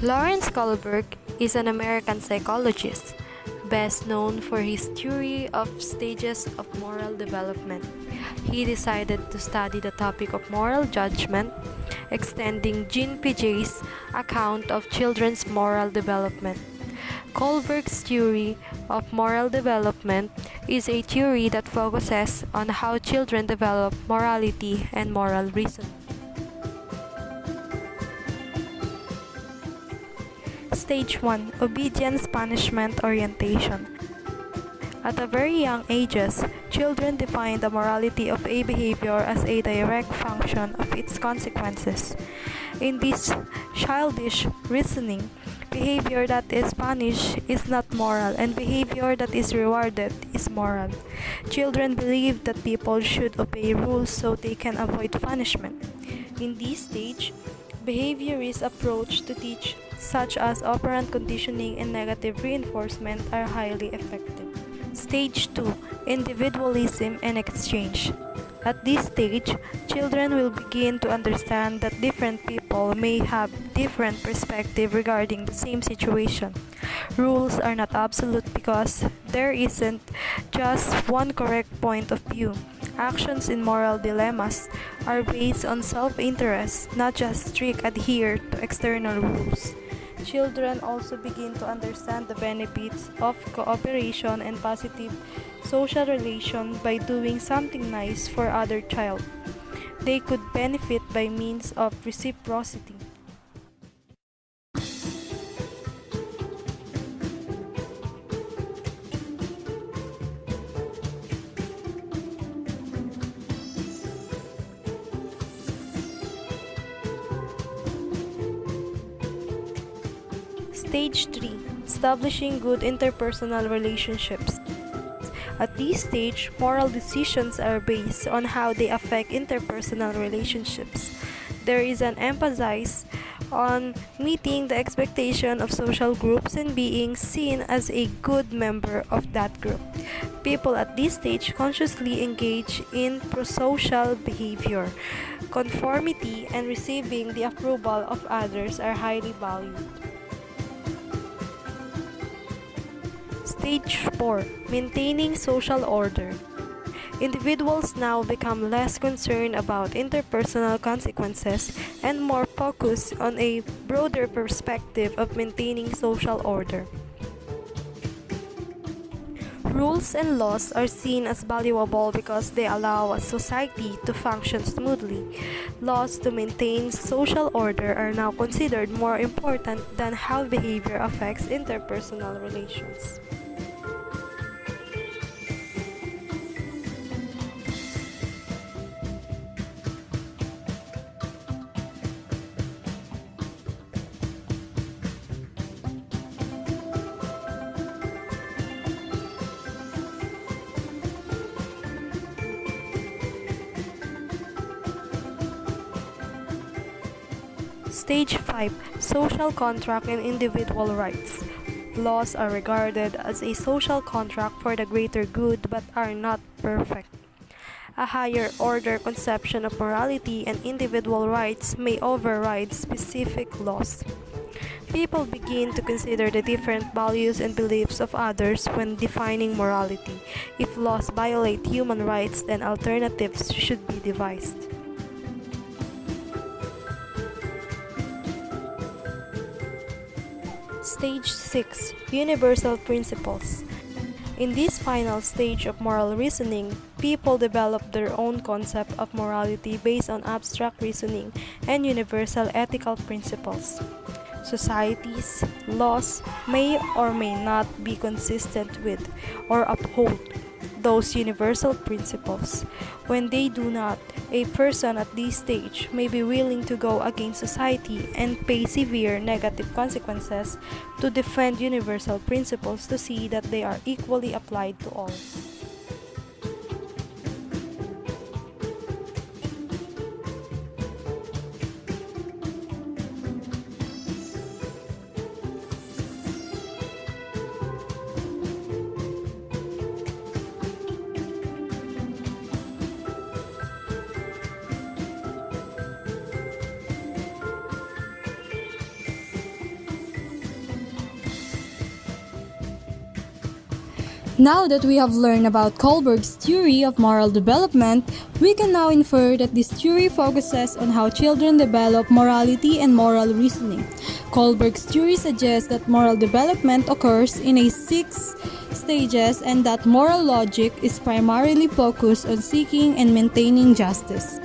Lawrence Kohlberg is an American psychologist, best known for his theory of stages of moral development. He decided to study the topic of moral judgment, extending Jean Piaget's account of children's moral development. Kohlberg's theory of moral development is a theory that focuses on how children develop morality and moral reasoning. Stage 1. Obedience Punishment Orientation. At a very young ages, children define the morality of a behavior as a direct function of its consequences. In this childish reasoning, behavior that is punished is not moral, and behavior that is rewarded is moral. Children believe that people should obey rules so they can avoid punishment. In this stage, behaviorist approach to teach, such as operant conditioning and negative reinforcement, are highly effective. Stage 2. Individualism and exchange. At this stage, children will begin to understand that different people may have different perspectives regarding the same situation. Rules are not absolute because there isn't just one correct point of view. Actions in moral dilemmas are based on self-interest, not just strict adhere to external rules. Children also begin to understand the benefits of cooperation and positive social relation by doing something nice for other child. They could benefit by means of reciprocity. Stage 3. Establishing good interpersonal relationships. At this stage, moral decisions are based on how they affect interpersonal relationships. There is an emphasis on meeting the expectation of social groups and being seen as a good member of that group. People at this stage consciously engage in prosocial behavior. Conformity and receiving the approval of others are highly valued. Stage 4. Maintaining social order. Individuals now become less concerned about interpersonal consequences and more focused on a broader perspective of maintaining social order. Rules and laws are seen as valuable because they allow a society to function smoothly. Laws to maintain social order are now considered more important than how behavior affects interpersonal relations. Stage 5. Social contract and individual rights. Laws are regarded as a social contract for the greater good but are not perfect. A higher order conception of morality and individual rights may override specific laws. People begin to consider the different values and beliefs of others when defining morality. If laws violate human rights, then alternatives should be devised. Stage 6. Universal Principles. In this final stage of moral reasoning, people develop their own concept of morality based on abstract reasoning and universal ethical principles. Societies, laws may or may not be consistent with or uphold those universal principles. When they do not, a person at this stage may be willing to go against society and pay severe negative consequences to defend universal principles to see that they are equally applied to all. Now that we have learned about Kohlberg's theory of moral development, we can now infer that this theory focuses on how children develop morality and moral reasoning. Kohlberg's theory suggests that moral development occurs in a 6 stages and that moral logic is primarily focused on seeking and maintaining justice.